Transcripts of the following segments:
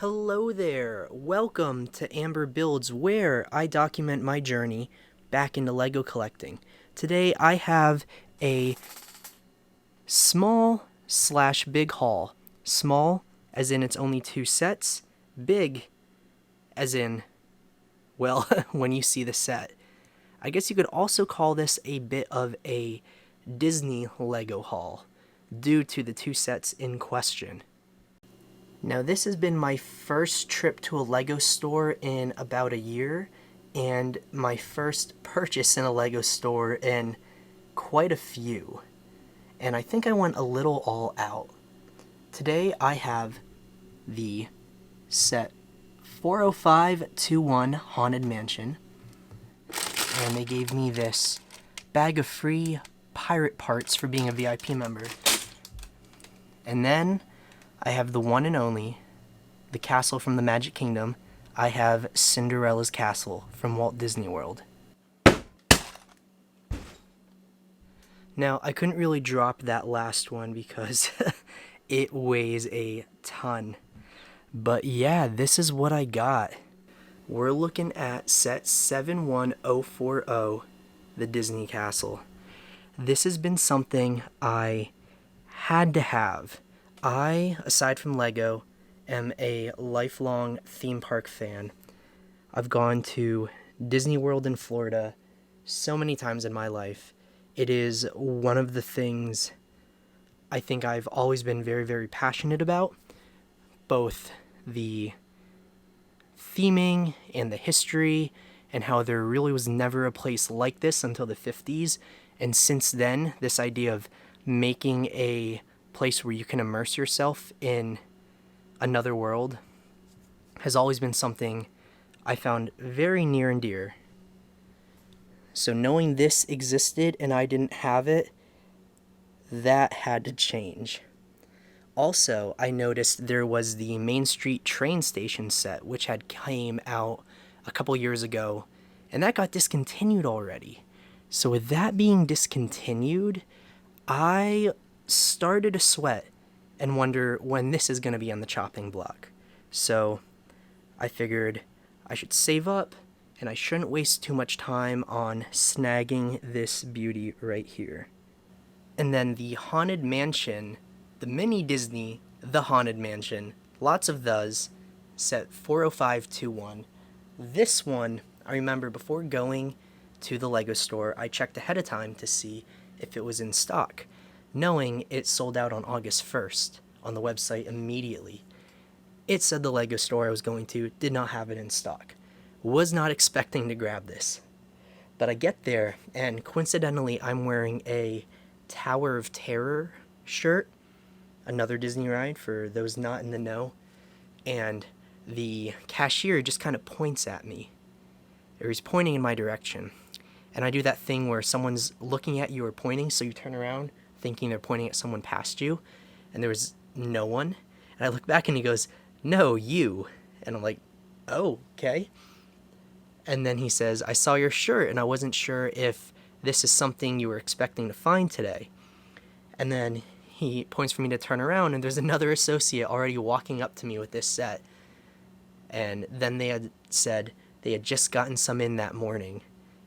Hello there! Welcome to AMBR Builds, where I document my journey back into LEGO collecting. Today I have a small slash big haul. Small, as in it's only 2 sets. Big, as in, well, when you see the set. I guess you could also call this a bit of a Disney LEGO haul, due to the 2 sets in question. Now, this has been my first trip to a LEGO store in about a year, and my first purchase in a LEGO store in quite a few. And I think I went a little all out. Today I have the set 40521 Haunted Mansion, and they gave me this bag of free pirate parts for being a VIP member. And then I have the one and only, the castle from the Magic Kingdom. I have Cinderella's Castle from Walt Disney World. Now, I couldn't really drop that last one because it weighs a ton. But yeah, this is what I got. We're looking at set 71040, the Disney Castle. This has been something I had to have. I, aside from LEGO, am a lifelong theme park fan. I've gone to Disney World in Florida so many times in my life. It is one of the things I think I've always been very, very passionate about. Both the theming and the history, and how there really was never a place like this until the 50s. And since then, this idea of making a place where you can immerse yourself in another world has always been something I found very near and dear. So knowing this existed and I didn't have it, that had to change. Also, I noticed there was the Main Street train station set, which had came out a couple years ago, and that got discontinued already. So with that being discontinued, I started to sweat and wonder when this is going to be on the chopping block. So I figured I should save up, and I shouldn't waste too much time on snagging this beauty right here. And then the Haunted Mansion, the mini Disney, the Haunted Mansion, lots of those, set 40521. This one, I remember before going to the LEGO store, I checked ahead of time to see if it was in stock, knowing it sold out on August 1st on the website immediately. It said the LEGO store I was going to did not have it in stock. Was not expecting to grab this. But I get there, and coincidentally, I'm wearing a Tower of Terror shirt, another Disney ride for those not in the know, and the cashier just kind of points at me, or he's pointing in my direction. And I do that thing where someone's looking at you or pointing, so you turn around thinking they're pointing at someone past you, and there was no one. And I look back and he goes, "No, you." And I'm like, "Oh, okay." And then he says, "I saw your shirt and I wasn't sure if this is something you were expecting to find today." And then he points for me to turn around, and there's another associate already walking up to me with this set. And then they had said they had just gotten some in that morning.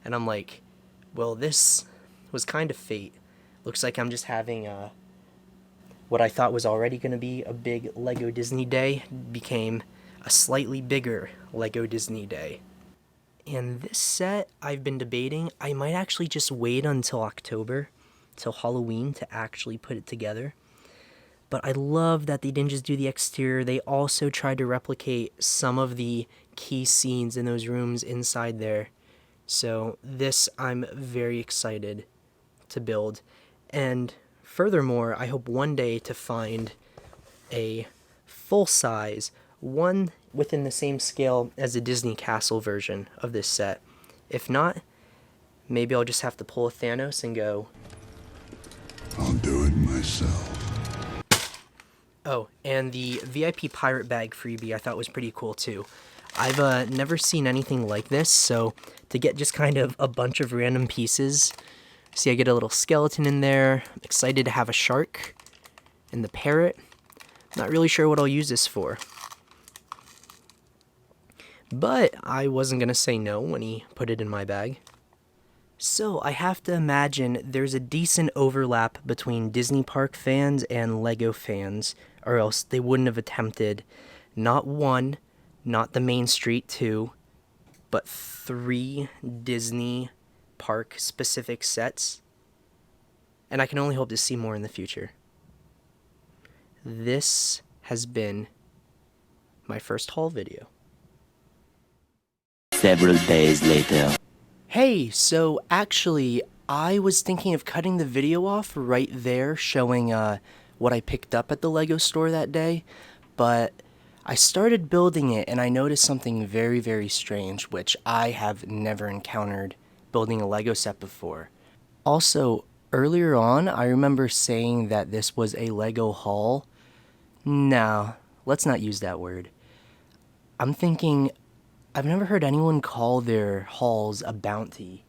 And I'm like, well, this was kind of fate. Looks like I'm just having what I thought was already going to be a big LEGO Disney day became a slightly bigger LEGO Disney day. And this set, I've been debating, I might actually just wait until October, till Halloween, to actually put it together. But I love that they didn't just do the exterior, they also tried to replicate some of the key scenes in those rooms inside there. So this I'm very excited to build. And furthermore, I hope one day to find a full-size, one within the same scale as the Disney Castle version of this set. If not, maybe I'll just have to pull a Thanos and go, "I'll do it myself." Oh, and the VIP pirate bag freebie I thought was pretty cool too. I've never seen anything like this, so to get just kind of a bunch of random pieces. See, I get a little skeleton in there. I'm excited to have a shark and the parrot. Not really sure what I'll use this for. But I wasn't gonna say no when he put it in my bag. So I have to imagine there's a decent overlap between Disney Park fans and Lego fans, or else they wouldn't have attempted not one, not the Main Street 2, but 3 Disney Park specific sets. And I can only hope to see more in the future. This has been my first haul video. Several days later. Hey, so actually, I was thinking of cutting the video off right there, showing what I picked up at the Lego store that day, but I started building it and I noticed something very, very strange, which I have never encountered building a Lego set before. Also, earlier on, I remember saying that this was a Lego haul. No, let's not use that word. I'm thinking, I've never heard anyone call their hauls a bounty.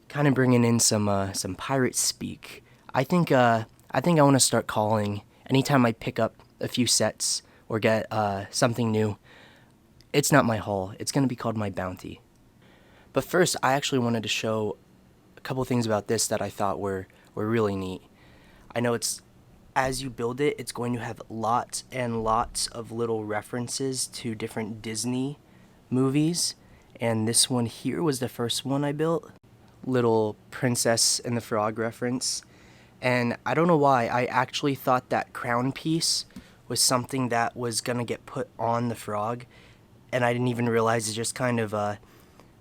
Kind of bringing in some pirate speak. I think I want to start calling anytime I pick up a few sets or get something new. It's not my haul. It's gonna be called my bounty. But first, I actually wanted to show a couple things about this that I thought were really neat. I know it's as you build it, it's going to have lots and lots of little references to different Disney movies, and this one here was the first one I built. Little Princess and the Frog reference. And I don't know why, I actually thought that crown piece was something that was gonna get put on the frog, and I didn't even realize it just kind of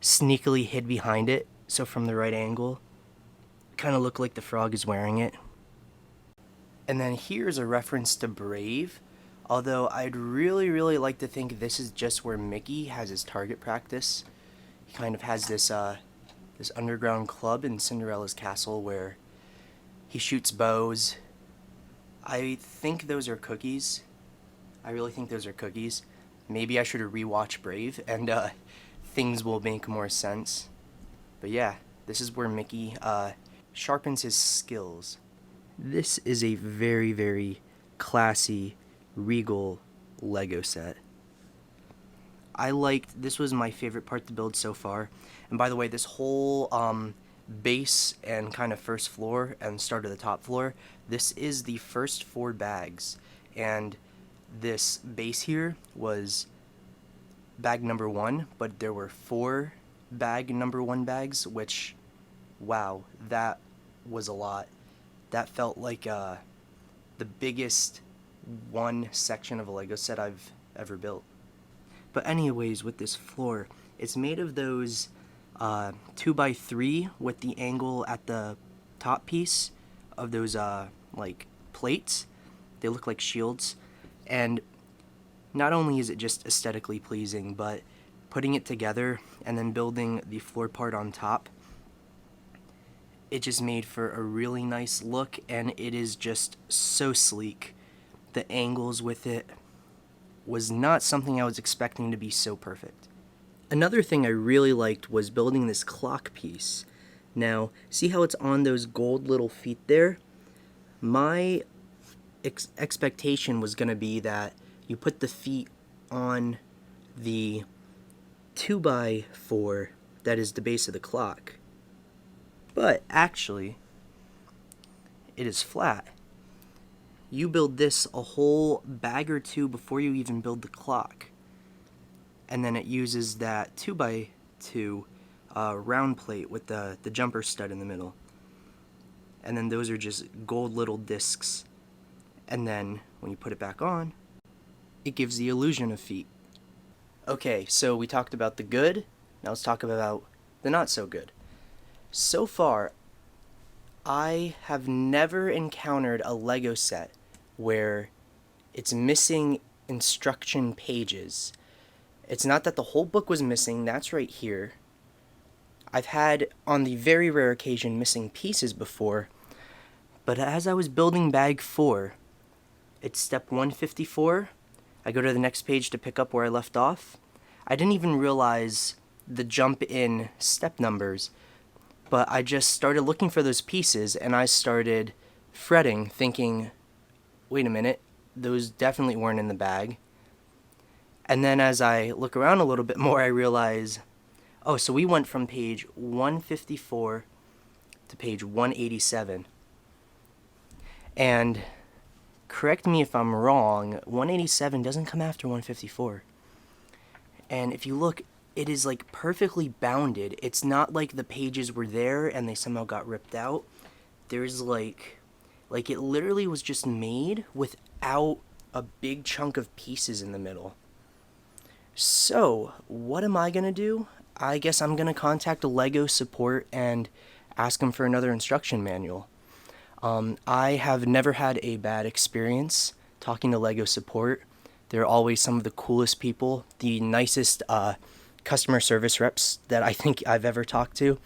sneakily hid behind it, so from the right angle, it kind of looked like the frog is wearing it. And then here's a reference to Brave, although I'd really like to think this is just where Mickey has his target practice. He kind of has this this underground club in Cinderella's castle where he shoots bows. I think those are cookies. I really think those are cookies. Maybe I should rewatch Brave and things will make more sense. But yeah, this is where Mickey sharpens his skills. This is a very classy, regal Lego set. This was my favorite part to build so far. And by the way, this whole base and kind of first floor and start of the top floor, this is the first 4 bags. And this base here was bag number 1, but there were 4 bag number 1 bags, which, wow, that was a lot. That felt like the biggest one section of a Lego set I've ever built. But anyways, with this floor, it's made of those 2x3 with the angle at the top piece of those like plates. They look like shields. And not only is it just aesthetically pleasing, but putting it together and then building the floor part on top, it just made for a really nice look, and it is just so sleek. The angles with it was not something I was expecting to be so perfect. Another thing I really liked was building this clock piece. Now, see how it's on those gold little feet there? My expectation was going to be that you put the feet on the 2x4 that is the base of the clock. But actually, it is flat. You build this a whole bag or 2 before you even build the clock. And then it uses that 2x2 round plate with the jumper stud in the middle. And then those are just gold little discs. And then when you put it back on, it gives the illusion of feet. Okay, so we talked about the good. Now let's talk about the not so good. So far, I have never encountered a Lego set where it's missing instruction pages. It's not that the whole book was missing, that's right here. I've had, on the very rare occasion, missing pieces before, but as I was building bag 4, it's step 154. I go to the next page to pick up where I left off. I didn't even realize the jump in step numbers, but I just started looking for those pieces, and I started fretting, thinking, wait a minute, those definitely weren't in the bag. And then as I look around a little bit more, I realize, oh, so we went from page 154 to page 187. And correct me if I'm wrong, 187 doesn't come after 154. And if you look, it is like perfectly bounded. It's not like the pages were there and they somehow got ripped out. There's like it literally was just made without a big chunk of pieces in the middle. So, what am I gonna do? I guess I'm gonna contact LEGO support and ask them for another instruction manual. I have never had a bad experience talking to LEGO support. They're always some of the coolest people, the nicest customer service reps that I think I've ever talked to.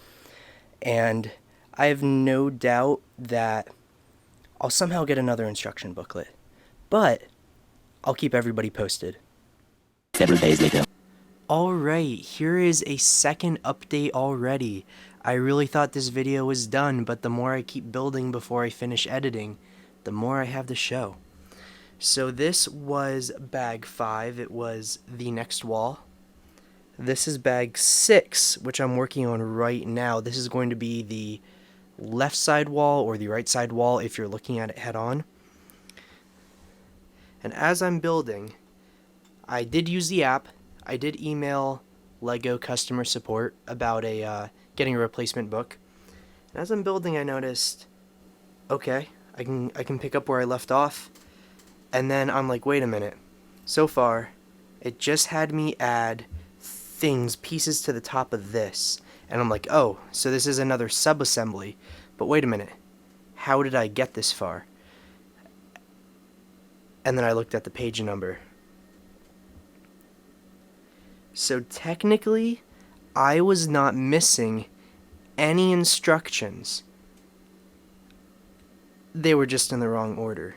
And I have no doubt that I'll somehow get another instruction booklet. But I'll keep everybody posted. Several days later. Alright, here is a second update already. I really thought this video was done, but the more I keep building before I finish editing, the more I have to show. So this was bag 5, it was the next wall. This is bag 6, which I'm working on right now. This is going to be the left side wall or the right side wall if you're looking at it head on. And as I'm building, I did use the app. I did email LEGO customer support about getting a replacement book. And as I'm building, I noticed, okay, I can pick up where I left off. And then I'm like, wait a minute. So far, it just had me add pieces to the top of this. And I'm like, oh, so this is another sub-assembly. But wait a minute. How did I get this far? And then I looked at the page number. So technically, I was not missing any instructions. They were just in the wrong order.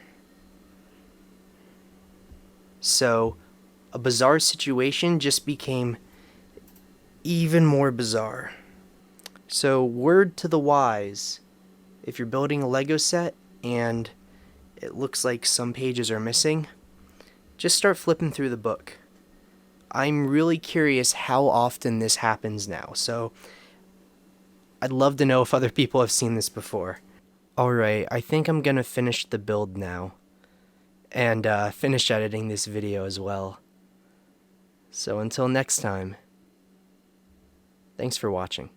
So, a bizarre situation just became even more bizarre. So, word to the wise, if you're building a Lego set and it looks like some pages are missing, just start flipping through the book. I'm really curious how often this happens now, so I'd love to know if other people have seen this before. Alright, I think I'm gonna finish the build now, and finish editing this video as well. So until next time, thanks for watching.